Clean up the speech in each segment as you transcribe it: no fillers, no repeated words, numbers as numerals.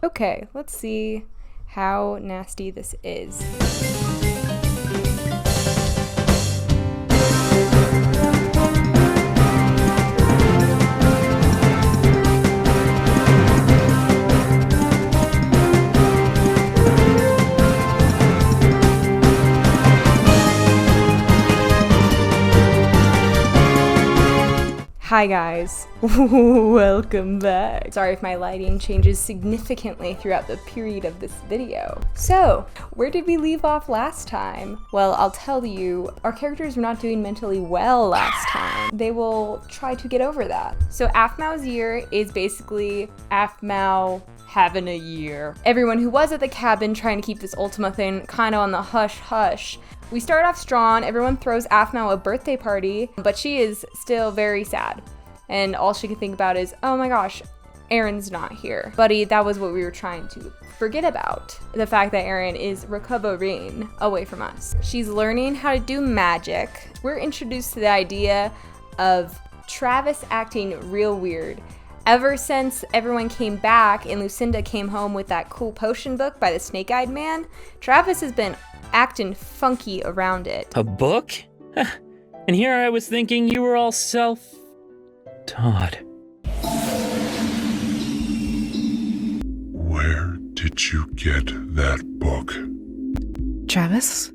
Okay, let's see how nasty this is. Hi guys, welcome back. Sorry if my lighting changes significantly throughout the period of this video. So, where did we leave off last time? Well, I'll tell you, our characters were not doing mentally well last time. They will try to get over that. So Aphmau's year is basically Aphmau having a year. Everyone who was at the cabin trying to keep this Ultima thing kind of on the hush-hush. We start off strong, everyone throws Aphmau a birthday party, but she is still very sad. And all she can think about is, oh my gosh, Aaron's not here. Buddy, that was what we were trying to forget about. The fact that Aaron is recovering away from us. She's learning how to do magic. We're introduced to the idea of Travis acting real weird. Ever since everyone came back and Lucinda came home with that cool potion book by the snake-eyed man, Travis has been acting funky around it. A book? And here I was thinking you were all self-taught. Where did you get that book? Travis?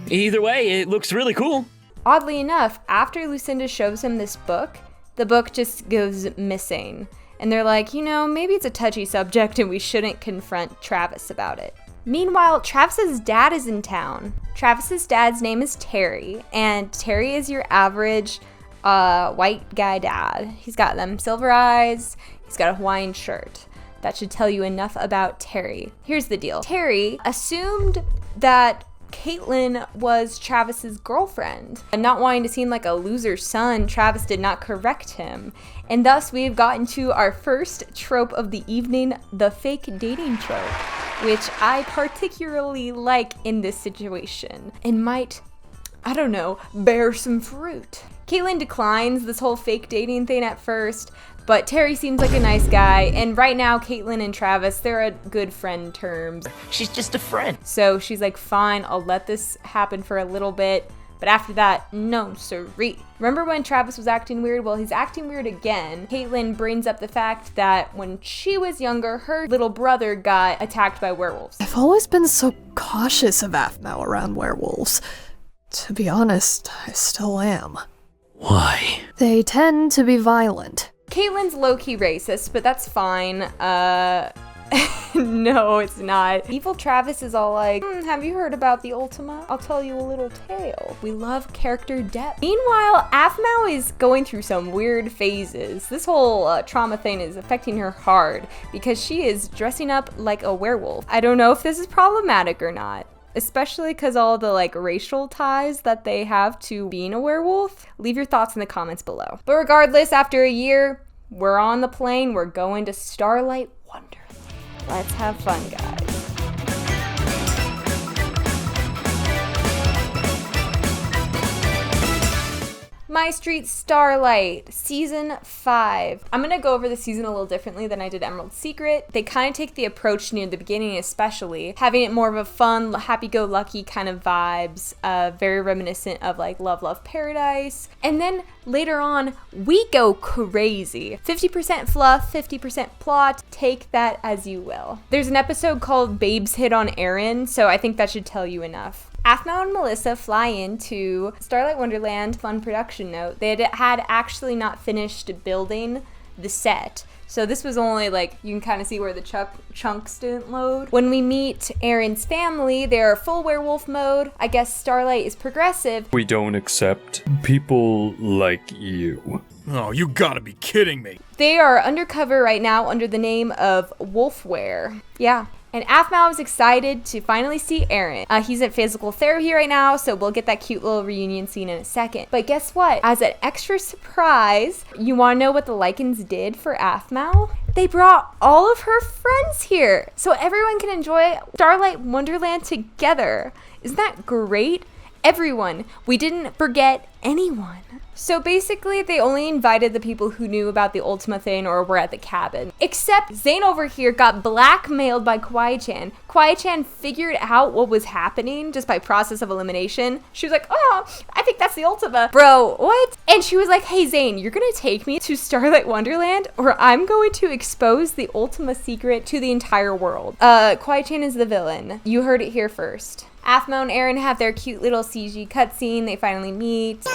Either way, it looks really cool. Oddly enough, after Lucinda shows him this book, the book just goes missing. And they're like, you know, maybe it's a touchy subject and we shouldn't confront Travis about it. Meanwhile, Travis's dad is in town. Travis's dad's name is Terry, and Terry is your average white guy dad. He's got them silver eyes, he's got a Hawaiian shirt. That should tell you enough about Terry. Here's the deal. Terry assumed that Caitlin was Travis's girlfriend. And not wanting to seem like a loser son, Travis did not correct him. And thus we have gotten to our first trope of the evening, the fake dating trope, which I particularly like in this situation and might, I don't know, bear some fruit. Caitlin declines this whole fake dating thing at first, but Terry seems like a nice guy, and right now Caitlin and Travis, they're at good friend terms. She's just a friend. So she's like, fine, I'll let this happen for a little bit, but after that, no siree. Remember when Travis was acting weird? Well, he's acting weird again. Caitlin brings up the fact that when she was younger, her little brother got attacked by werewolves. I've always been so cautious of Aphmau around werewolves. To be honest, I still am. Why? They tend to be violent. Caitlin's low-key racist, but that's fine. No, it's not. Evil Travis is all like, have you heard about the Ultima? I'll tell you a little tale. We love character depth. Meanwhile, Aphmau is going through some weird phases. This whole trauma thing is affecting her hard because she is dressing up like a werewolf. I don't know if this is problematic or not, especially because all the like racial ties that they have to being a werewolf. Leave your thoughts in the comments below. But regardless, after a year, we're on the plane. We're going to Starlight Wonderland. Let's have fun, guys. Mystreet Starlight, Season 5. I'm going to go over the season a little differently than I did Emerald Secret. They kind of take the approach near the beginning especially, having it more of a fun, happy-go-lucky kind of vibes, very reminiscent of like Love, Love, Paradise. And then later on, we go crazy. 50% fluff, 50% plot. Take that as you will. There's an episode called Babes Hit on Aaron, so I think that should tell you enough. Aphmau and Melissa fly into Starlight Wonderland. Fun production note. They had actually not finished building the set. So this was only like, you can kind of see where the chunks didn't load. When we meet Aaron's family, they're full werewolf mode. I guess Starlight is progressive. We don't accept people like you. Oh, you gotta be kidding me. They are undercover right now under the name of Wolfwear. Yeah. And Aphmau is excited to finally see Aaron. He's at physical therapy right now, so we'll get that cute little reunion scene in a second. But guess what? As an extra surprise, you want to know what the Lycans did for Aphmau? They brought all of her friends here, so everyone can enjoy Starlight Wonderland together. Isn't that great? everyone. We didn't forget anyone. So basically, they only invited the people who knew about the Ultima thing or were at the cabin. Except Zane over here got blackmailed by Kawaii-chan. Kawaii-chan figured out what was happening just by process of elimination. She was like, oh, I think that's the Ultima. Bro, what? And she was like, hey Zane, you're gonna take me to Starlight Wonderland or I'm going to expose the Ultima secret to the entire world. Kawaii-chan is the villain. You heard it here first. Aphmau and Eren have their cute little CG cutscene. They finally meet.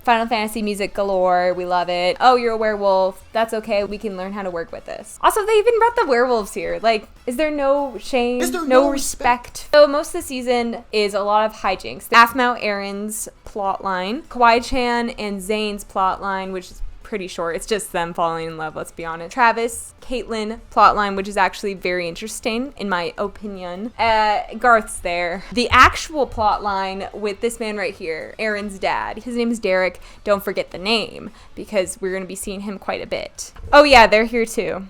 Final Fantasy music galore. We love it. Oh, you're a werewolf. That's okay. We can learn how to work with this. Also, they even brought the werewolves here. Like, is there no shame? Is there no no respect? So most of the season is a lot of hijinks. Aphmau Eren's plotline, Kawaii-chan and Zane's plotline, which is pretty short. It's just them falling in love, let's be honest. Travis, Caitlyn plotline, which is actually very interesting in my opinion. Garth's there. The actual plotline with this man right here, Eren's dad. His name is Derek. Don't forget the name because we're going to be seeing him quite a bit. Oh yeah, they're here too.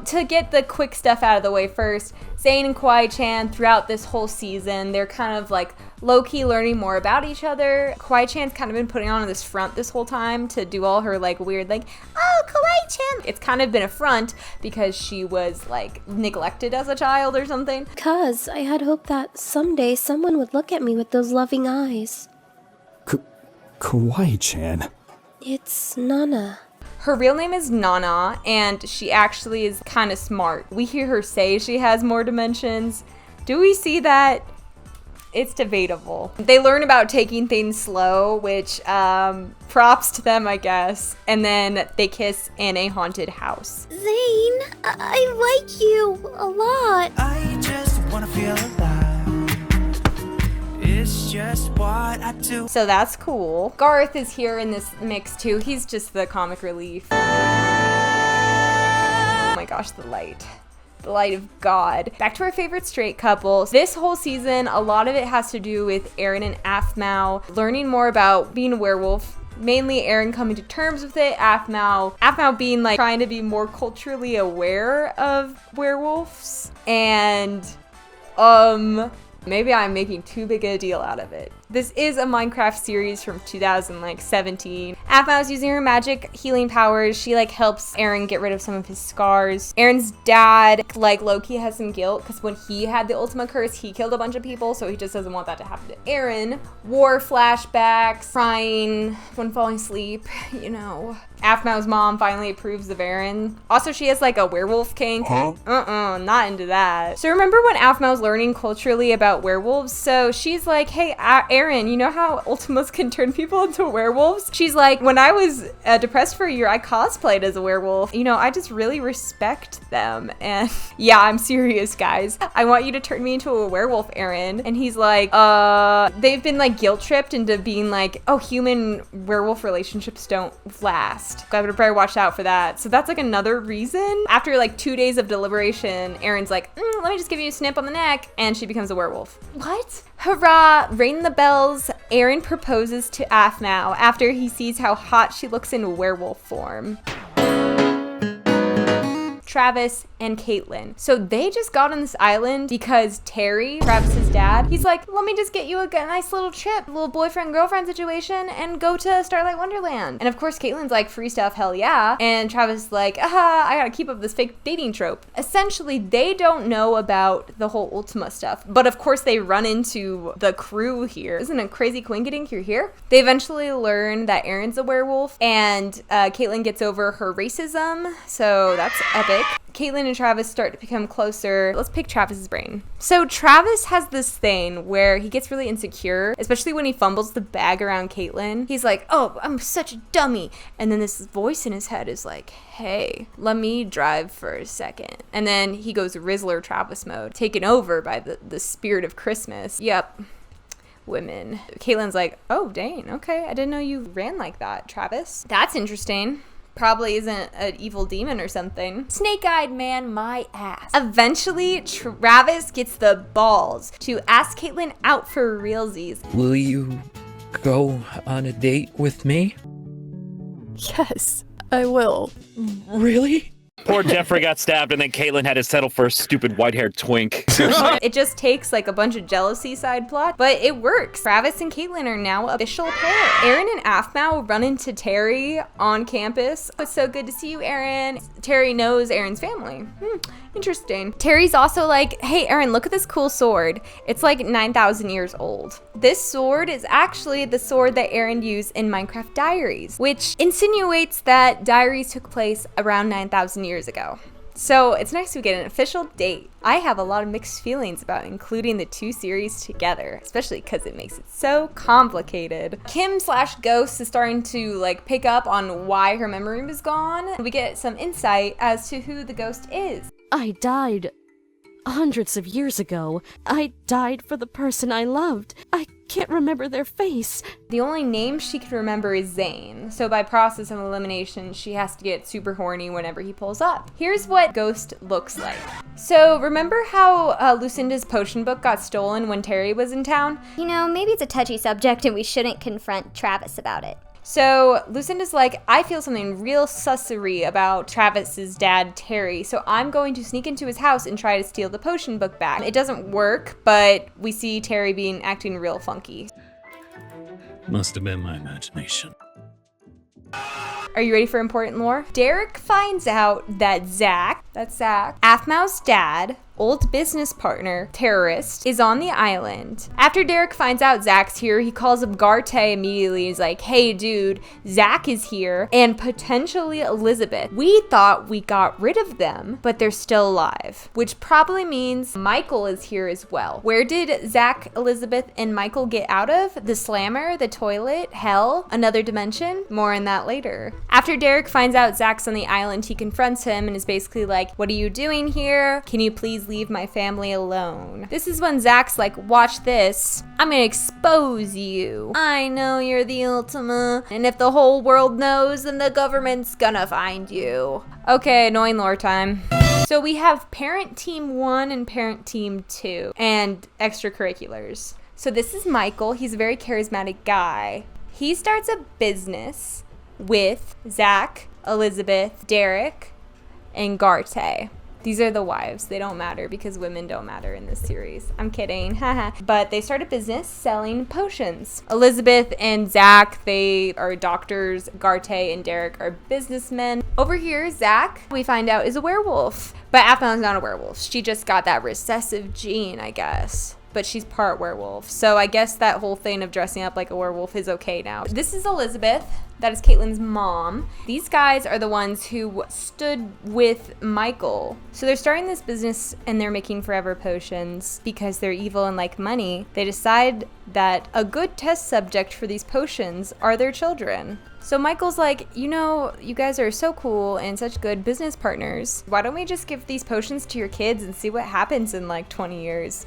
To get the quick stuff out of the way first, Zane and Kawaii-chan throughout this whole season, they're kind of like low-key learning more about each other. Kawaii-chan's kind of been putting on this front this whole time to do all her like weird like, oh, Kawaii-chan. It's kind of been a front because she was like neglected as a child or something. Because I had hoped that someday someone would look at me with those loving eyes. Kawaii-chan. It's Nana. Her real name is Nana, and she actually is kind of smart. We hear her say she has more dimensions. Do we see that? It's debatable. They learn about taking things slow, which props to them, I guess. And then they kiss in a haunted house. Zane, I like you a lot. I just wanna feel alive. It's just what I do. So that's cool. Garth is here in this mix too. He's just the comic relief. Oh my gosh, the light. The light of God. Back to our favorite straight couple. This whole season, a lot of it has to do with Eren and Aphmau learning more about being a werewolf. Mainly Eren coming to terms with it, Aphmau being like trying to be more culturally aware of werewolves. And maybe I'm making too big a deal out of it. This is a Minecraft series from 2017. Aphmau's using her magic healing powers. She like helps Eren get rid of some of his scars. Eren's dad, like low-key has some guilt because when he had the Ultima curse, he killed a bunch of people, so he just doesn't want that to happen to Eren. War flashbacks, crying when falling asleep, you know. Aphmau's mom finally approves of Eren. Also, she has like a werewolf kink. Not into that. So remember when Aphmau's learning culturally about werewolves? So she's like, hey, Eren, you know how Ultimas can turn people into werewolves? She's like, when I was depressed for a year, I cosplayed as a werewolf. You know, I just really respect them. And yeah, I'm serious, guys. I want you to turn me into a werewolf, Eren. And he's like, they've been like guilt tripped into being like, oh, human werewolf relationships don't last. I would probably watch out for that. So that's like another reason. After like 2 days of deliberation, Eren's like, let me just give you a snip on the neck. And she becomes a werewolf. What? Hurrah! Ring the bells. Eren proposes to Aphmau after he sees how hot she looks in werewolf form. Travis and Caitlyn. So they just got on this island because Terry, Travis's dad, he's like, let me just get you a nice little trip, little boyfriend-girlfriend situation and go to Starlight Wonderland. And of course, Caitlyn's like, free stuff, hell yeah. And Travis is like, I gotta keep up this fake dating trope. Essentially, they don't know about the whole Ultima stuff, but of course they run into the crew here. Isn't it crazy coinkydink you're here? They eventually learn that Eren's a werewolf and Caitlyn gets over her racism, so that's epic. Caitlyn and Travis start to become closer. Let's pick Travis's brain. So Travis has this thing where he gets really insecure, especially when he fumbles the bag around Caitlyn. He's like, oh, I'm such a dummy. And then this voice in his head is like, hey, let me drive for a second. And then he goes Rizzler Travis mode, taken over by the spirit of Christmas. Yep. Women. Caitlyn's like, oh, dang, okay. I didn't know you ran like that, Travis. That's interesting. Probably isn't an evil demon or something. Snake-eyed man, my ass. Eventually, Travis gets the balls to ask Caitlyn out for realsies. Will you go on a date with me? Yes, I will. Really? Poor Jeffrey got stabbed, and then Caitlin had to settle for a stupid white-haired twink. It just takes like a bunch of jealousy side plot, but it works. Travis and Caitlin are now an official pair. Aaron and Aphmau run into Terry on campus. It's so good to see you, Aaron. Terry knows Aaron's family. Interesting. Terry's also like, hey, Aaron, look at this cool sword. It's like 9,000 years old. This sword is actually the sword that Aaron used in Minecraft Diaries, which insinuates that Diaries took place around 9,000 years ago. So it's nice to get an official date. I have a lot of mixed feelings about including the two series together, especially because it makes it so complicated. Kim/Ghost is starting to like pick up on why her memory was gone. We get some insight as to who the ghost is. I died hundreds of years ago. I died for the person I loved. I can't remember their face. The only name she can remember is Zane, so by process of elimination, she has to get super horny whenever he pulls up. Here's what Ghost looks like. So remember how Lucinda's potion book got stolen when Terry was in town? You know, maybe it's a touchy subject and we shouldn't confront Travis about it. So Lucinda's like, I feel something real sussery about Travis's dad, Terry, so I'm going to sneak into his house and try to steal the potion book back. It doesn't work, but we see Terry acting real funky. Must have been my imagination. Are you ready for important lore? Derek finds out that Zach, Aphmau's dad, old business partner, terrorist, is on the island. After Derek finds out Zach's here, he calls up Garte immediately. He's like, hey dude, Zach is here and potentially Elizabeth. We thought we got rid of them, but they're still alive, which probably means Michael is here as well. Where did Zach, Elizabeth, and Michael get out of? The slammer, the toilet, hell, another dimension? More on that later. After Derek finds out Zach's on the island, he confronts him and is basically like, what are you doing here? Can you please leave my family alone? This is when Zach's like, watch this. I'm gonna expose you. I know you're the Ultima, and if the whole world knows, then the government's gonna find you. Okay, annoying lore time. So we have Parent Team 1 and Parent Team 2 and extracurriculars. So this is Michael. He's a very charismatic guy. He starts a business with Zach, Elizabeth, Derek, and Garte. These are the wives. They don't matter because women don't matter in this series. I'm kidding. Haha. But they start a business selling potions. Elizabeth and Zach, they are doctors. Garte and Derek are businessmen. Over here, Zach, we find out, is a werewolf. But Aphmau's not a werewolf. She just got that recessive gene, I guess. But she's part werewolf. So I guess that whole thing of dressing up like a werewolf is okay now. This is Elizabeth. That is Caitlin's mom. These guys are the ones who stood with Michael. So they're starting this business and they're making forever potions because they're evil and like money. They decide that a good test subject for these potions are their children. So Michael's like, you know, you guys are so cool and such good business partners. Why don't we just give these potions to your kids and see what happens in like 20 years?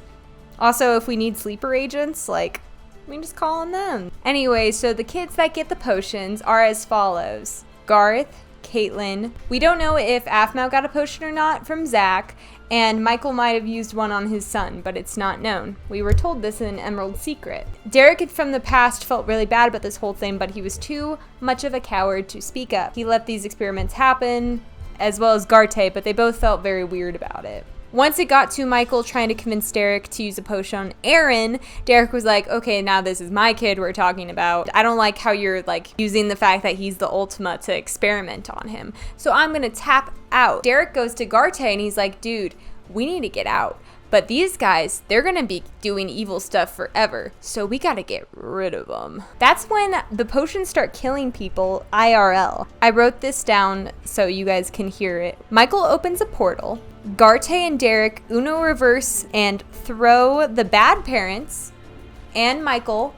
Also, if we need sleeper agents, like, we can just call on them. Anyway, so the kids that get the potions are as follows. Garth, Caitlin. We don't know if Aphmau got a potion or not from Zach, and Michael might have used one on his son, but it's not known. We were told this in Emerald Secret. Derek from the past felt really bad about this whole thing, but he was too much of a coward to speak up. He let these experiments happen, as well as Garte, but they both felt very weird about it. Once it got to Michael trying to convince Derek to use a potion on Aaron, Derek was like, okay, now this is my kid we're talking about. I don't like how you're like using the fact that he's the Ultima to experiment on him. So I'm gonna tap out. Derek goes to Garte and he's like, dude, we need to get out. But these guys, they're gonna be doing evil stuff forever, so we gotta get rid of them. That's when the potions start killing people IRL. I wrote this down so you guys can hear it. Michael opens a portal. Garte and Derek Uno reverse and throw the bad parents and Michael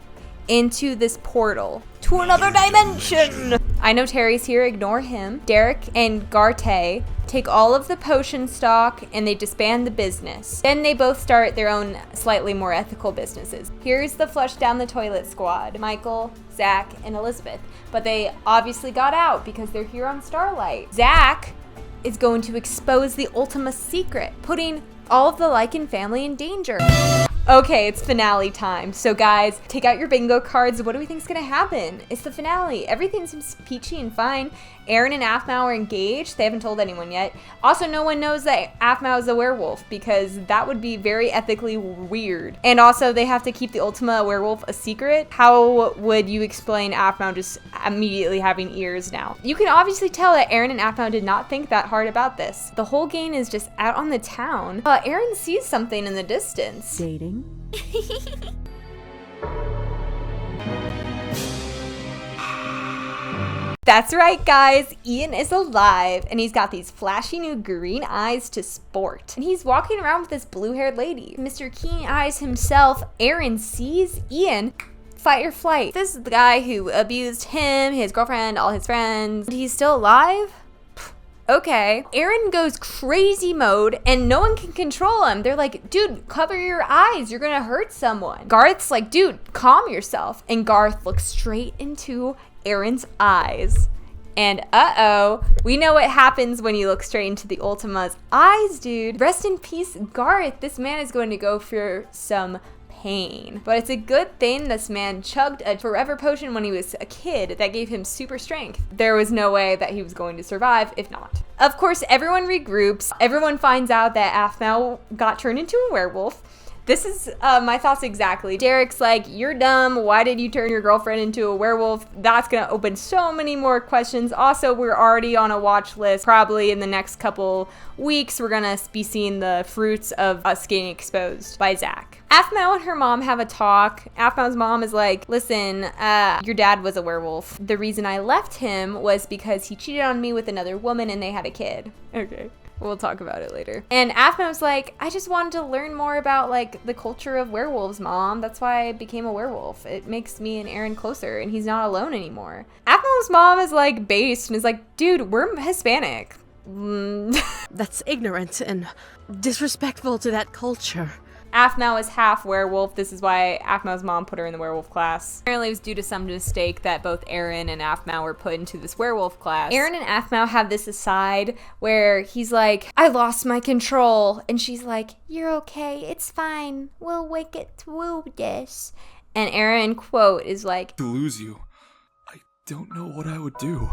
into this portal to another dimension. I know Terry's here, ignore him. Derek and Garte take all of the potion stock and they disband the business. Then they both start their own slightly more ethical businesses. Here's the flush down the toilet squad. Michael, Zach, and Elizabeth. But they obviously got out because they're here on Starlight. Zach is going to expose the Ultima secret, putting all of the Lycan family in danger. Okay, it's finale time. So guys, take out your bingo cards. What do we think is gonna happen? It's the finale. Everything seems peachy and fine. Aaron and Aphmau are engaged. They haven't told anyone yet. Also, no one knows that Aphmau is a werewolf because that would be very ethically weird. And also, they have to keep the Ultima werewolf a secret. How would you explain Aphmau just immediately having ears now? You can obviously tell that Aaron and Aphmau did not think that hard about this. The whole gang is just out on the town. Aaron sees something in the distance. Dating? That's right, guys. Ian is alive, and he's got these flashy new green eyes to sport. And he's walking around with this blue-haired lady. Mr. Keen Eyes himself, Aaron, sees Ian. Fight or flight. This is the guy who abused him, his girlfriend, all his friends. He's still alive? Okay. Aaron goes crazy mode and no one can control him. They're like, dude, cover your eyes. You're gonna hurt someone. Garth's like, dude, calm yourself. And Garth looks straight into Aaron's eyes. And uh-oh, we know what happens when you look straight into the Ultima's eyes, dude. Rest in peace, Garth. This man is going to go for some pain. But it's a good thing this man chugged a forever potion when he was a kid that gave him super strength. There was no way that he was going to survive if not. Of course, everyone regroups. Everyone finds out that Aphmau got turned into a werewolf. This is my thoughts exactly. Derek's like, you're dumb. Why did you turn your girlfriend into a werewolf? That's gonna open so many more questions. Also, we're already on a watch list. Probably in the next couple weeks, we're gonna be seeing the fruits of us getting exposed by Zach. Aphmau and her mom have a talk. Aphmau's mom is like, listen, your dad was a werewolf. The reason I left him was because he cheated on me with another woman and they had a kid. Okay. We'll talk about it later. And Aphmau's like, I just wanted to learn more about like the culture of werewolves, Mom. That's why I became a werewolf. It makes me and Aaron closer and he's not alone anymore. Aphmau's mom is like based and is like, dude, we're Hispanic. That's ignorant and disrespectful to that culture. Aphmau is half werewolf. This is why Aphmau's mom put her in the werewolf class. Apparently it was due to some mistake that both Aaron and Aphmau were put into this werewolf class. Aaron and Aphmau have this aside where he's like, I lost my control. And she's like, you're okay. It's fine. We'll wake it through this. And Aaron, quote, is like, To lose you, I don't know what I would do.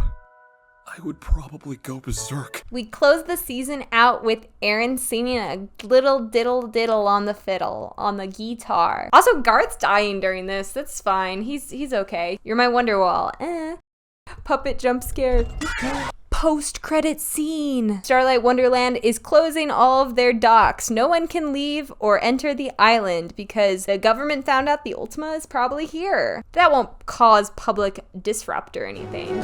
I would probably go berserk. We close the season out with Aaron singing a little diddle diddle on the fiddle, on the guitar. Also, Garth's dying during this. That's fine. He's okay. You're my Wonderwall. Puppet jump scare. Post-credit scene. Starlight Wonderland is closing all of their docks. No one can leave or enter the island because the government found out the Ultima is probably here. That won't cause public disrupt or anything.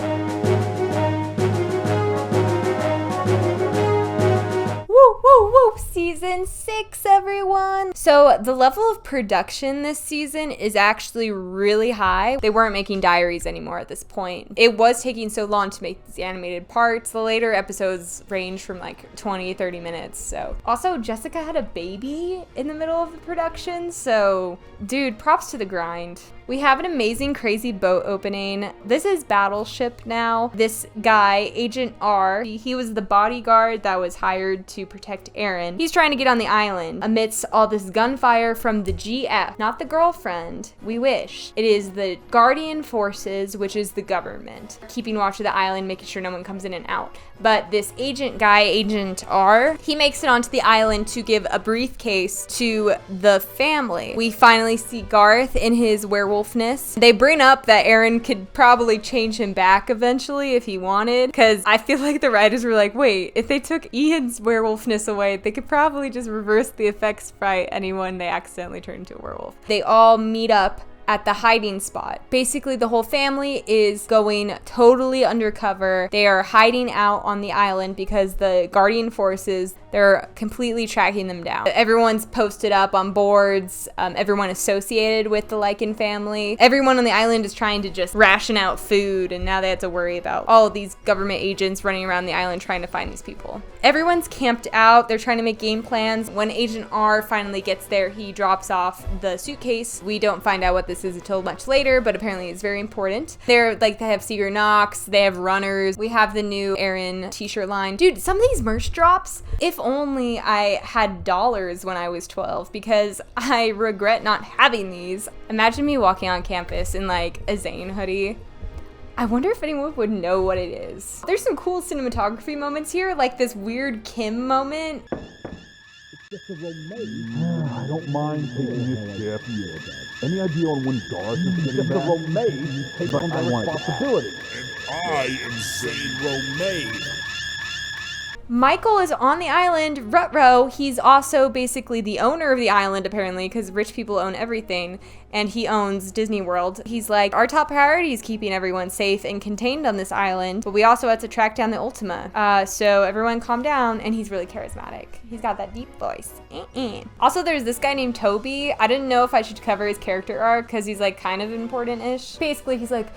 Woo, woo, woo! Season 6, everyone! So the level of production this season is actually really high. They weren't making diaries anymore at this point. It was taking so long to make these animated parts. The later episodes range from like 20, 30 minutes. So also, Jessica had a baby in the middle of the production. So dude, props to the grind. We have an amazing, crazy boat opening. This is Battleship now. This guy, Agent R, he was the bodyguard that was hired to protect Aaron. He's trying to get on the island amidst all this gunfire from the GF, not the girlfriend. We wish. It is the Guardian Forces, which is the government, keeping watch of the island, making sure no one comes in and out. But this agent guy, Agent R, he makes it onto the island to give a briefcase to the family. We finally see Garth in his werewolfness. They bring up that Aaron could probably change him back eventually if he wanted, because I feel like the writers were like, wait, if they took Ian's werewolfness away, they could probably just reverse the effects by anyone they accidentally turn into a werewolf. They all meet up at the hiding spot. Basically, the whole family is going totally undercover. They are hiding out on the island because the Guardian Forces, they're completely tracking them down. Everyone's posted up on boards, everyone associated with the Lycan family. Everyone on the island is trying to just ration out food, and now they have to worry about all of these government agents running around the island trying to find these people. Everyone's camped out. They're trying to make game plans. When Agent R finally gets there, he drops off the suitcase. We don't find out what this is until much later, but apparently it's very important. They're like, they have Seeger Knox, they have runners. We have the new Aaron t-shirt line. Dude, some of these merch drops, if only I had dollars when I was 12, because I regret not having these. Imagine me walking on campus in like a Zayn hoodie. I wonder if anyone would know what it is. There's some cool cinematography moments here, like this weird Kim moment. I don't mind taking this chip. Any idea on when Garth is getting back? Romaine takes on that responsibility. And I am Zayn Romaine. Michael is on the island, Rutrow. He's also basically the owner of the island, apparently, because rich people own everything, and he owns Disney World. He's like, our top priority is keeping everyone safe and contained on this island, but we also have to track down the Ultima. So everyone calm down, and he's really charismatic. He's got that deep voice. Also, there's this guy named Toby. I didn't know if I should cover his character arc, because he's like kind of important-ish. Basically, he's like,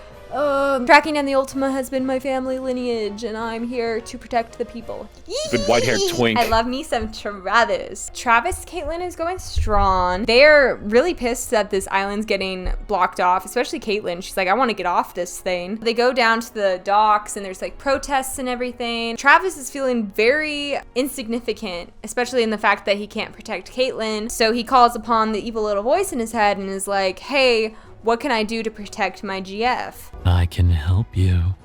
tracking down the Ultima has been my family lineage, and I'm here to protect the people. Good white-haired twink. I love me some Travis. Caitlin is going strong. They're really pissed that this island's getting blocked off, especially Caitlin. She's like, I want to get off this thing. They go down to the docks, and there's like protests and everything. Travis is feeling very insignificant, especially in the fact that he can't protect Caitlin. So he calls upon the evil little voice in his head and is like, hey, what can I do to protect my GF? I can help you.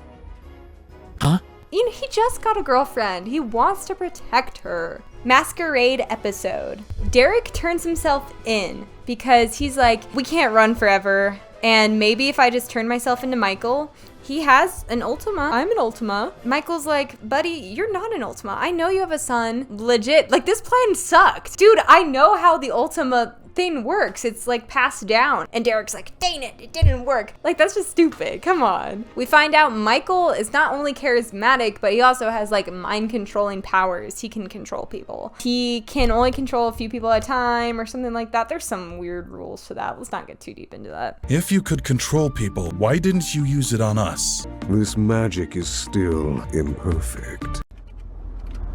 Huh? You know, he just got a girlfriend. He wants to protect her. Masquerade episode. Derek turns himself in because he's like, we can't run forever. And maybe if I just turn myself into Michael, he has an Ultima. I'm an Ultima. Michael's like, buddy, you're not an Ultima. I know you have a son. Legit. Like, this plan sucked. Dude, I know how the Ultima thing works. It's like passed down. And Derek's like, dang it, it didn't work. Like, that's just stupid. Come on. We find out Michael is not only charismatic, but he also has like mind controlling powers. He can control people. He can only control a few people at a time or something like that. There's some weird rules to that. Let's not get too deep into that. If you could control people, why didn't you use it on us? This magic is still imperfect.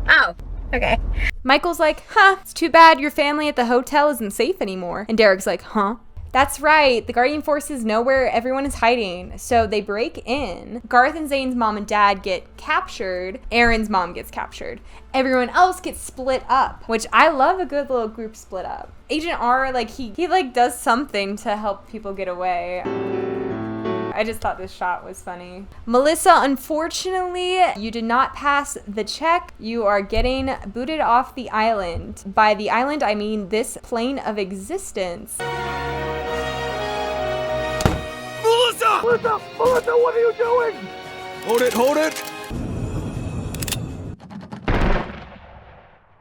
Oh, okay. Michael's like, huh, it's too bad your family at the hotel isn't safe anymore. And Derek's like, huh? That's right, the Guardian forces know where everyone is hiding, so they break in. Garth and Zayn's mom and dad get captured. Aaron's mom gets captured. Everyone else gets split up, which I love a good little group split up. Agent R, like, he like does something to help people get away. I just thought this shot was funny. Melissa, unfortunately, you did not pass the check. You are getting booted off the island. By the island, I mean this plane of existence. Melissa! Melissa! Melissa, what are you doing? Hold it, hold it!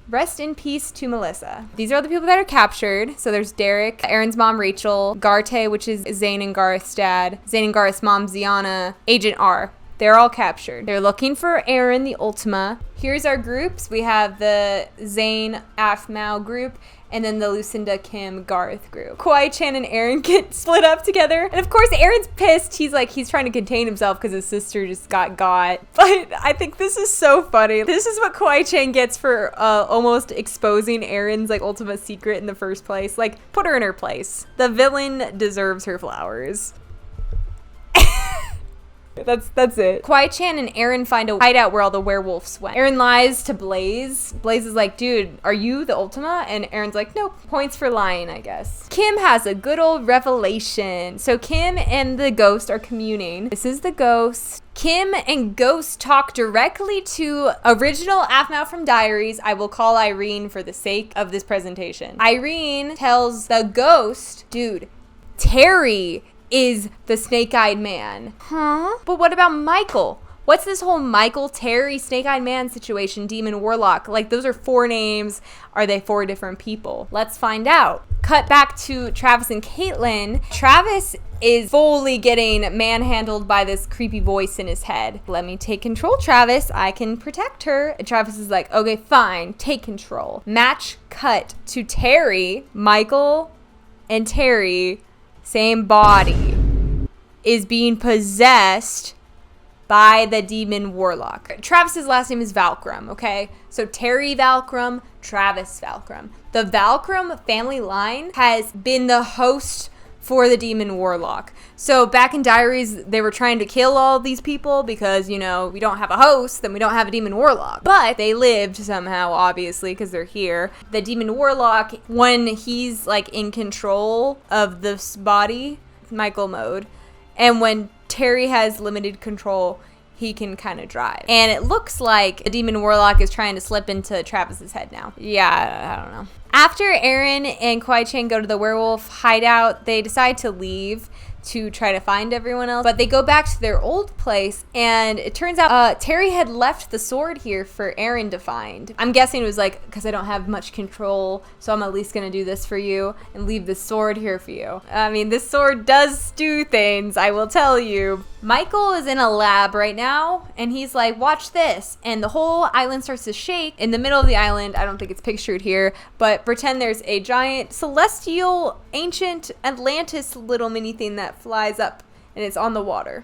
Rest in peace to Melissa. These are the people that are captured. So there's Derek, Aaron's mom, Rachel, Garte, which is Zayn and Garth's dad, Zayn and Garth's mom, Ziana, Agent R. They're all captured. They're looking for Aaron, the Ultima. Here's our groups. We have the Zayn, Aphmau group, and then the Lucinda, Kim, Garth group. Kwai-chan and Aaron get split up together. And of course, Aaron's pissed. He's trying to contain himself because his sister just got. But I think this is so funny. This is what Kwai-chan gets for almost exposing Aaron's Ultima secret in the first place. Like, put her in her place. The villain deserves her flowers. That's it. Kwai-chan and Aaron find a hideout where all the werewolves went. Aaron lies to Blaze. Blaze is like, dude, are you the Ultima? And Aaron's like, nope. Points for lying, I guess. Kim has a good old revelation. So Kim and the ghost are communing. This is the ghost. Kim and Ghost talk directly to original Aphmau from Diaries. I will call Irene for the sake of this presentation. Irene tells the ghost, dude, Terry is the snake-eyed man. Huh? But what about Michael? What's this whole Michael, Terry, snake-eyed man situation, demon, warlock? Like, those are 4 names. Are they 4 different people? Let's find out. Cut back to Travis and Caitlin. Travis is fully getting manhandled by this creepy voice in his head. Let me take control, Travis. I can protect her. And Travis is like, okay, fine. Take control. Match cut to Terry. Michael and Terry, same body, is being possessed by the demon warlock. Travis's last name is Valkrum, okay? So Terry Valkrum, Travis Valkrum. The Valkrum family line has been the host for the demon warlock. So back in Diaries, they were trying to kill all these people because, you know, we don't have a host, then we don't have a demon warlock. But they lived somehow, obviously, because they're here. The demon warlock, when he's like in control of this body, Michael mode, and when Terry has limited control, he can kind of drive. And it looks like the demon warlock is trying to slip into Travis's head now. Yeah, I don't know. After Aaron and Kwai Chang go to the werewolf hideout, they decide to leave to try to find everyone else, but they go back to their old place, and it turns out Terry had left the sword here for Aaron to find. I'm guessing it was like, because I don't have much control, so I'm at least gonna do this for you and leave the sword here for you. I mean, this sword does do things, I will tell you. Michael is in a lab right now, and he's like, watch this, and the whole island starts to shake. In the middle of the island, I don't think it's pictured here, but pretend there's a giant celestial ancient Atlantis little mini thing that flies up, and it's on the water.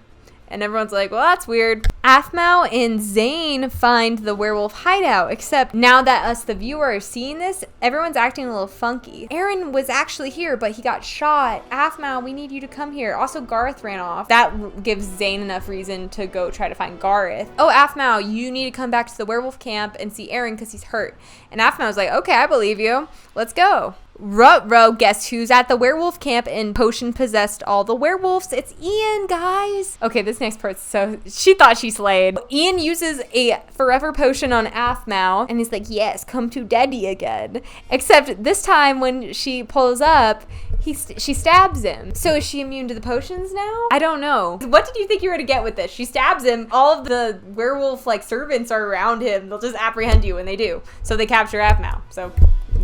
And everyone's like, well, that's weird. Aphmau and Zane find the werewolf hideout, except now that us, the viewer, are seeing this, everyone's acting a little funky. Aaron was actually here, but he got shot. Aphmau, we need you to come here. Also, Gareth ran off. That gives Zane enough reason to go try to find Gareth. Oh, Aphmau, you need to come back to the werewolf camp and see Aaron because he's hurt. And Aphmau's like, okay, I believe you. Let's go. Ruh-roh, guess who's at the werewolf camp and potion possessed all the werewolves? It's Ian, guys. Okay, this next part's so... She thought she slayed. Ian uses a forever potion on Aphmau, and he's like, yes, come to daddy again. Except this time when she pulls up, she stabs him. So is she immune to the potions now? I don't know. What did you think you were gonna get with this? She stabs him. All of the werewolf like servants are around him. They'll just apprehend you when they do. So they capture Aphmau. So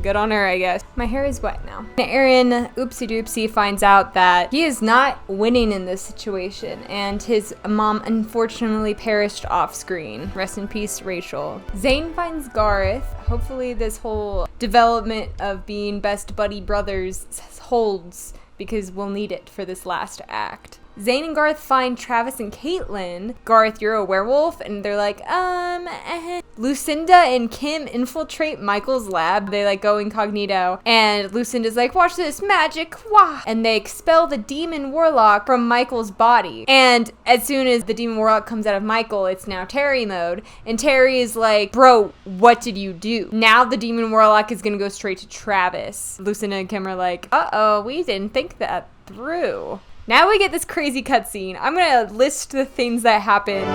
good on her, I guess. My hair is wet now. Aaron, oopsie doopsie, finds out that he is not winning in this situation, and his mom unfortunately perished off screen. Rest in peace, Rachel. Zane finds Gareth. Hopefully this whole development of being best buddy brothers holds, because we'll need it for this last act. Zane and Gareth find Travis and Caitlin. Gareth, you're a werewolf, and they're like, Lucinda and Kim infiltrate Michael's lab. They like go incognito, and Lucinda's like, watch this magic, wah! And they expel the demon warlock from Michael's body. And as soon as the demon warlock comes out of Michael, it's now Terry mode, and Terry is like, bro, what did you do? Now the demon warlock is gonna go straight to Travis. Lucinda and Kim are like, uh-oh, we didn't think that through. Now we get this crazy cutscene. I'm gonna list the things that happen.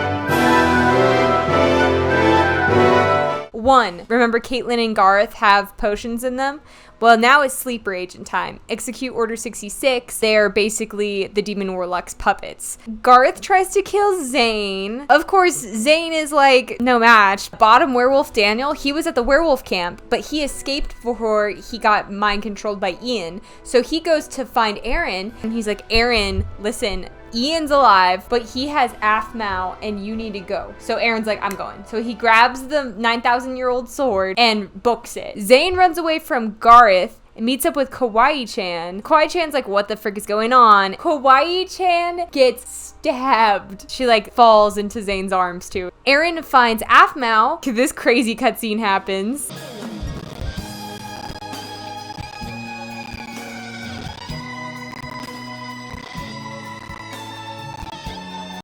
1. Remember Caitlin and Gareth have potions in them? Well, now it's sleeper agent time. Execute Order 66. They are basically the demon warlock's puppets. Gareth tries to kill Zane. Of course, Zane is like no match. Bottom werewolf Daniel, he was at the werewolf camp, but he escaped before he got mind controlled by Ian. So he goes to find Aaron, and he's like, Aaron, listen, Ian's alive, but he has Aphmau, and you need to go. So Aaron's like, I'm going. So he grabs the 9,000-year-old sword and books it. Zane runs away from Gareth and meets up with Kawaii-chan. Kawaii-chan's like, what the frick is going on? Kawaii-chan gets stabbed. She like falls into Zane's arms too. Aaron finds Aphmau. This crazy cutscene happens.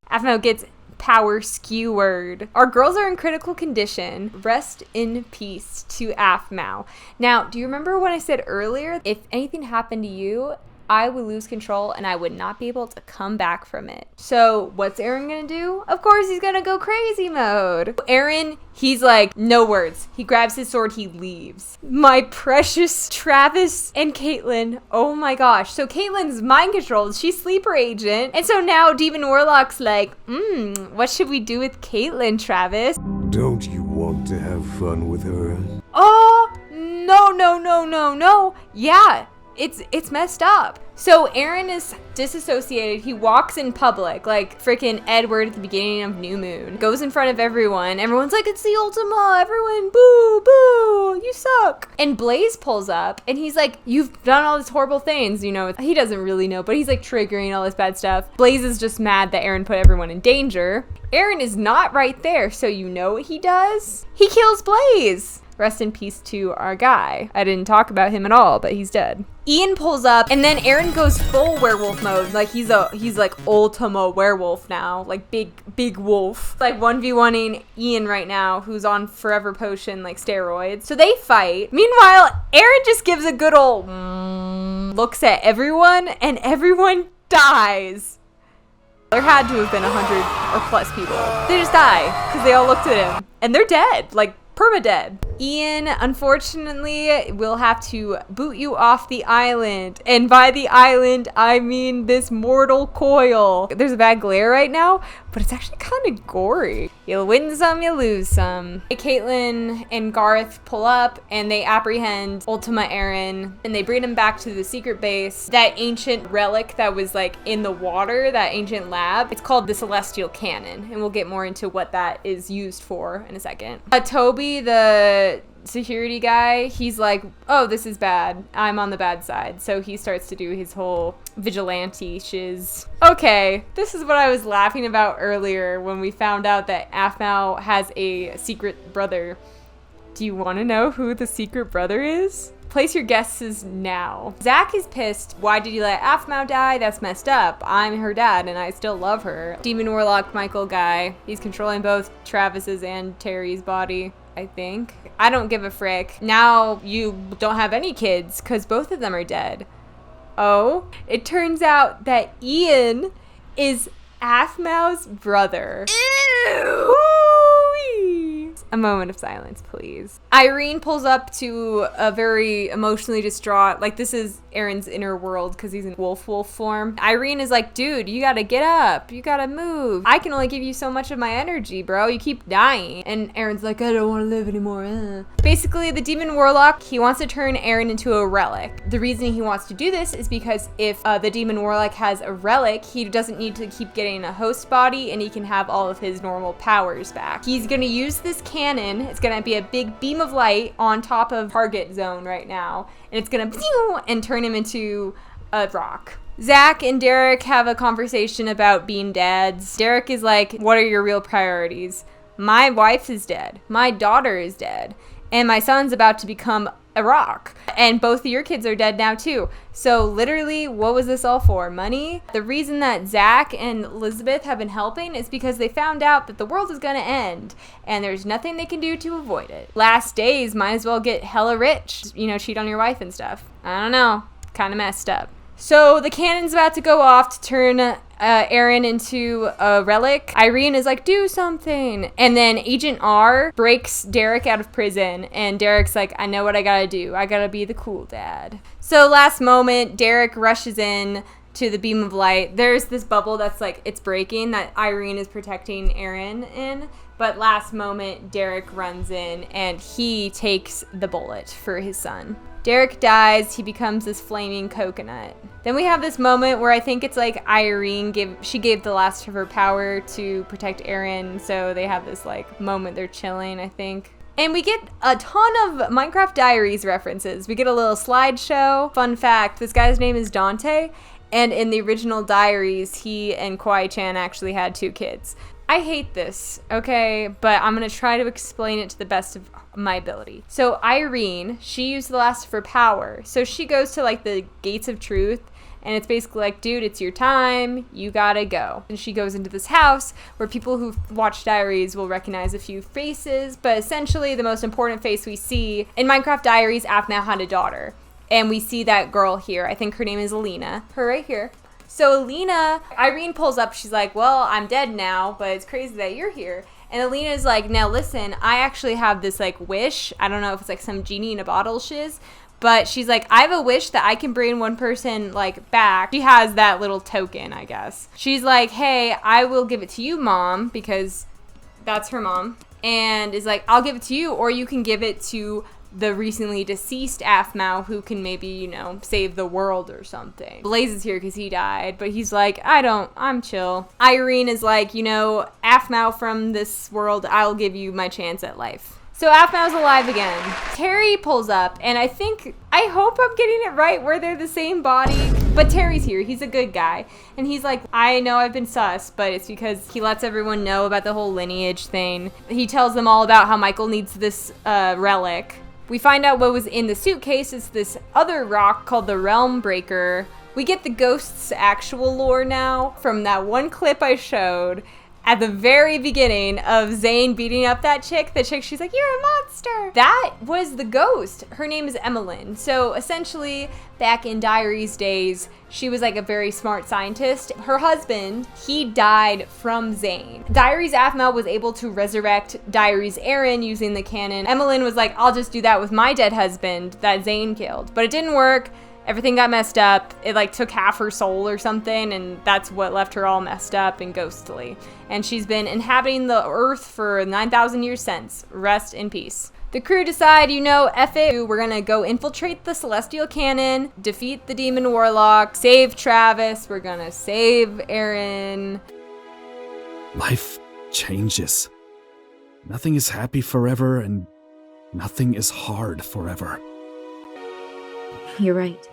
Aphmau gets power skewered. Our girls are in critical condition. Rest in peace to Aphmau. Now, do you remember when I said earlier, if anything happened to you, I would lose control and I would not be able to come back from it. So what's Aaron gonna do? Of course he's gonna go crazy mode. Aaron, he's like, no words. He grabs his sword, he leaves. My precious Travis and Caitlin. Oh my gosh. So Caitlin's mind controlled. She's sleeper agent. And so now Demon Warlock's like, what should we do with Caitlin, Travis? Don't you want to have fun with her? Oh, no. Yeah. It's messed up. So Aaron is disassociated. He walks in public like freaking Edward at the beginning of New Moon. Goes in front of everyone. Everyone's like, it's the Ultima. Everyone, boo, boo, you suck. And Blaze pulls up and he's like, you've done all these horrible things. You know, he doesn't really know, but he's like triggering all this bad stuff. Blaze is just mad that Aaron put everyone in danger. Aaron is not right there. So you know what he does? He kills Blaze. Rest in peace to our guy. I didn't talk about him at all, but he's dead. Ian pulls up, and then Aaron goes full werewolf mode. Like he's like Ultima werewolf now, like big wolf. Like 1v1ing Ian right now, who's on forever potion like steroids. So they fight. Meanwhile, Aaron just gives a good old looks at everyone, and everyone dies. There had to have been 100 or plus people. They just die because they all looked at him, and they're dead, like perma-dead. Ian, unfortunately, will have to boot you off the island. And by the island, I mean this mortal coil. There's a bad glare right now, but it's actually kind of gory. You'll win some, you lose some. Caitlin and Garth pull up, and they apprehend Ultima Aaron, and they bring him back to the secret base. That ancient relic that was like in the water, that ancient lab, it's called the Celestial Cannon, and we'll get more into what that is used for in a second. Toby, the security guy, he's like, oh, this is bad. I'm on the bad side. So he starts to do his whole vigilante shiz. Okay, this is what I was laughing about earlier when we found out that Aphmau has a secret brother. Do you want to know who the secret brother is? Place your guesses now. Zach is pissed. Why did you let Aphmau die? That's messed up. I'm her dad and I still love her. Demon Warlock Michael guy. He's controlling both Travis's and Terry's body, I think. I don't give a frick. Now you don't have any kids because both of them are dead. Oh, it turns out that Ian is Aphmau's brother. Ew! A moment of silence, please. Irene pulls up to a very emotionally distraught, like this is Aaron's inner world because he's in wolf form. Irene is like, dude, you gotta get up. You gotta move. I can only give you so much of my energy, bro. You keep dying. And Aaron's like, I don't want to live anymore. Basically, the demon warlock, he wants to turn Aaron into a relic. The reason he wants to do this is because if the demon warlock has a relic, he doesn't need to keep getting a host body and he can have all of his normal powers back. He's gonna use this cannon. It's gonna be a big beam of light on top of target zone right now, and it's gonna and turn him into a rock. Zach and Derek have a conversation about being dads. Derek is like, what are your real priorities? My wife is dead, my daughter is dead, and my son's about to become a rock. And both of your kids are dead now too. So literally, what was this all for? Money? The reason that Zach and Elizabeth have been helping is because they found out that the world is gonna end and there's nothing they can do to avoid it. Last days, might as well get hella rich, you know, cheat on your wife and stuff. I don't know, kind of messed up. So the cannon's about to go off to turn Aaron into a relic. Irene is like, do something. And then Agent R breaks Derek out of prison. And Derek's like, I know what I gotta do. I gotta be the cool dad. So last moment, Derek rushes in to the beam of light. There's this bubble that's like, it's breaking that Irene is protecting Aaron in. But last moment, Derek runs in and he takes the bullet for his son. Derek dies, he becomes this flaming coconut. Then we have this moment where I think it's like Irene gave the last of her power to protect Aaron, so they have this like moment they're chilling, I think. And we get a ton of Minecraft Diaries references. We get a little slideshow. Fun fact, this guy's name is Dante, and in the original Diaries, he and Kwai-chan actually had 2 kids. I hate this, okay, but I'm gonna try to explain it to the best of my ability. So Irene, she used the last of her power. So she goes to like the gates of truth, and it's basically like, dude, it's your time, you gotta go. And she goes into this house where people who've watched Diaries will recognize a few faces, but essentially the most important face we see in Minecraft Diaries, Aphmau had a daughter. And we see that girl here. I think her name is Alina. Her right here. So Alina, Irene pulls up, she's like, well, I'm dead now, but it's crazy that you're here. And Alina's like, now listen, I actually have this like wish. I don't know if it's like some genie in a bottle shiz, but she's like, I have a wish that I can bring one person like back. She has that little token, I guess. She's like, hey, I will give it to you, mom, because that's her mom. And is like, I'll give it to you, or you can give it to the recently deceased Aphmau who can maybe, you know, save the world or something. Blaze is here because he died, but he's like, I'm chill. Irene is like, you know, Aphmau from this world, I'll give you my chance at life. So Aphmau's alive again. Terry pulls up, and I hope I'm getting it right where they're the same body. But Terry's here. He's a good guy. And he's like, I know I've been sus, but it's because he lets everyone know about the whole lineage thing. He tells them all about how Michael needs this relic. We find out what was in the suitcase is this other rock called the Realm Breaker. We get the ghost's actual lore now from that one clip I showed at the very beginning of Zane beating up that chick. The chick, she's like, you're a monster. That was the ghost. Her name is Emmeline. So essentially, back in Diary's days, she was like a very smart scientist. Her husband, he died from Zane. Diary's Aphmau was able to resurrect Diary's Aaron using the cannon. Emmeline was like, I'll just do that with my dead husband that Zane killed. But it didn't work. Everything got messed up. It like took half her soul or something, and that's what left her all messed up and ghostly. And she's been inhabiting the earth for 9,000 years since. Rest in peace. The crew decide, you know, F it, we're gonna go infiltrate the Celestial Cannon, defeat the Demon Warlock, save Travis, we're gonna save Aaron. Life changes. Nothing is happy forever, and nothing is hard forever. You're right.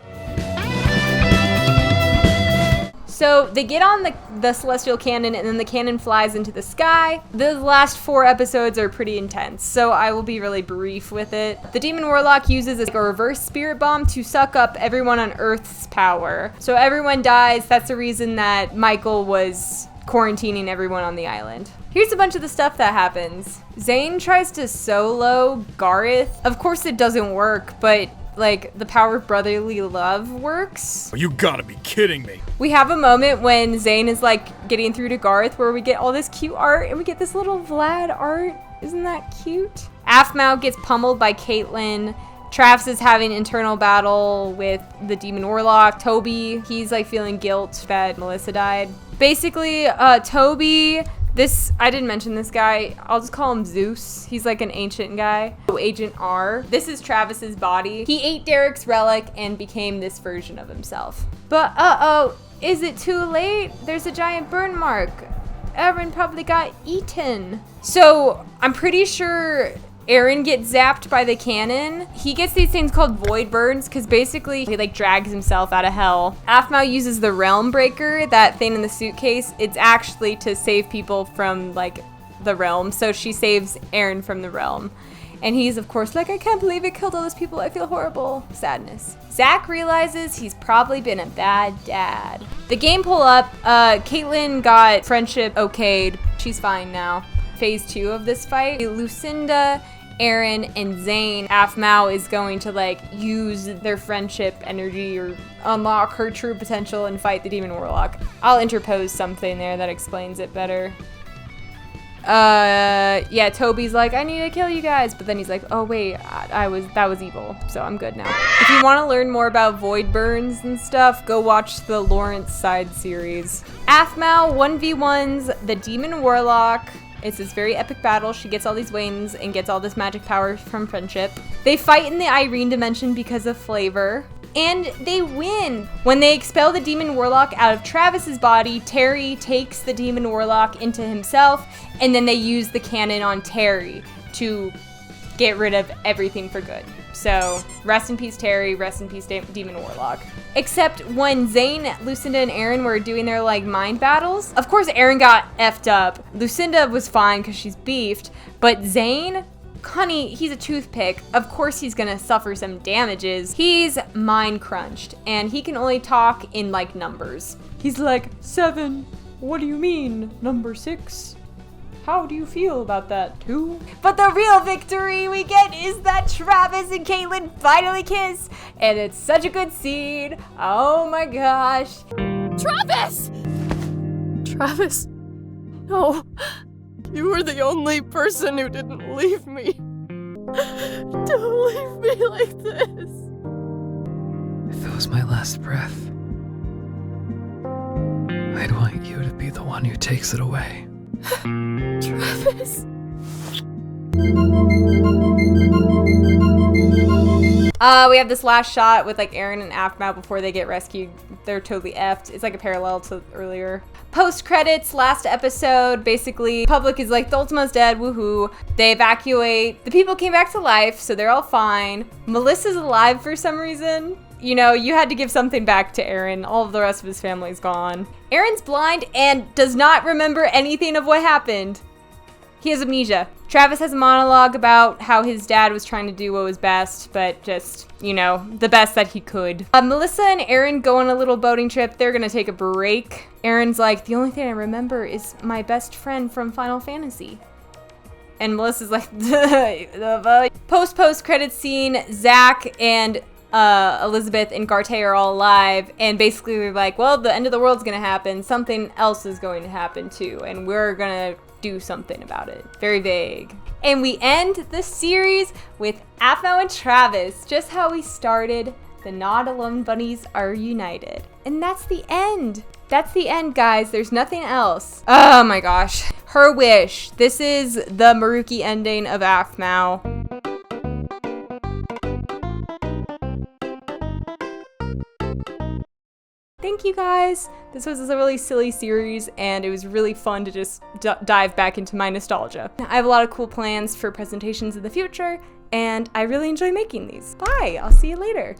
So they get on the Celestial Cannon, and then the cannon flies into the sky. The last 4 episodes are pretty intense, so I will be really brief with it. The Demon Warlock uses a reverse spirit bomb to suck up everyone on Earth's power. So everyone dies. That's the reason that Michael was quarantining everyone on the island. Here's a bunch of the stuff that happens. Zane tries to solo Gareth. Of course it doesn't work, but like the power of brotherly love works. You gotta be kidding me. We have a moment when Zane is like getting through to Garth where we get all this cute art and we get this little Vlad art. Isn't that cute? Aphmau gets pummeled by Caitlin. Travis is having internal battle with the Demon Warlock. Toby, he's like feeling guilt that Melissa died. Basically, Toby, I didn't mention this guy. I'll just call him Zeus. He's like an ancient guy. Agent R. This is Travis's body. He ate Derek's relic and became this version of himself. But is it too late? There's a giant burn mark. Aaron probably got eaten. So I'm pretty sure Aaron gets zapped by the cannon. He gets these things called void burns because basically he like drags himself out of hell. Aphmau uses the Realm Breaker, that thing in the suitcase. It's actually to save people from like the realm. So she saves Aaron from the realm. And he's of course like, I can't believe it killed all those people. I feel horrible. Sadness. Zach realizes he's probably been a bad dad. The game pull up, Caitlin got friendship okayed. She's fine now. Phase 2 of this fight, Lucinda, Aaron, and Zane, Aphmau is going to like use their friendship energy or unlock her true potential and fight the Demon Warlock. I'll interpose something there that explains it better. Yeah, Toby's like, I need to kill you guys, but then he's like, oh wait, that was evil, so I'm good now. If you want to learn more about void burns and stuff, go watch the Lawrence side series. Aphmau 1v1s the Demon Warlock. It's this very epic battle. She gets all these wings and gets all this magic power from friendship. They fight in the Irene dimension because of flavor. And they win. When they expel the Demon Warlock out of Travis's body, Terry takes the Demon Warlock into himself, and then they use the cannon on Terry to get rid of everything for good. So, rest in peace Terry, rest in peace Demon Warlock. Except when Zane, Lucinda, and Aaron were doing their like mind battles, of course Aaron got effed up. Lucinda was fine because she's beefed, but Zane, honey, he's a toothpick. Of course he's gonna suffer some damages. He's mind crunched, and he can only talk in like numbers. He's like, 7, what do you mean? Number 6? How do you feel about that, 2? But the real victory we get is that Travis and Caitlin finally kiss, and it's such a good scene. Oh my gosh. Travis! Travis, no. You were the only person who didn't leave me. Don't leave me like this. If it was my last breath, I'd want you to be the one who takes it away. Travis. We have this last shot with like Aaron and Aphmau before they get rescued. They're totally effed. It's like a parallel to earlier. Post credits, last episode, basically public is like, the Ultima's dead, woohoo. They evacuate. The people came back to life, so they're all fine. Melissa's alive for some reason. you know, you had to give something back to Aaron. All of the rest of his family's gone. Aaron's blind and does not remember anything of what happened. He has amnesia. Travis has a monologue about how his dad was trying to do what was best, but just, you know, the best that he could. Melissa and Aaron go on a little boating trip. They're gonna take a break. Aaron's like, the only thing I remember is my best friend from Final Fantasy. And Melissa's like, Post credit scene, Zach and Elizabeth and Garte are all alive, and basically they're like, well, the end of the world's gonna happen. Something else is going to happen too, and we're gonna do something about it. Very vague. And we end the series with Aphmau and Travis, just how we started. The Not Alone Bunnies are united. And that's the end. That's the end, guys. There's nothing else. Oh my gosh. Her wish. This is the Maruki ending of Aphmau. Thank you guys. This was a really silly series and it was really fun to just dive back into my nostalgia. I have a lot of cool plans for presentations in the future and I really enjoy making these. Bye, I'll see you later.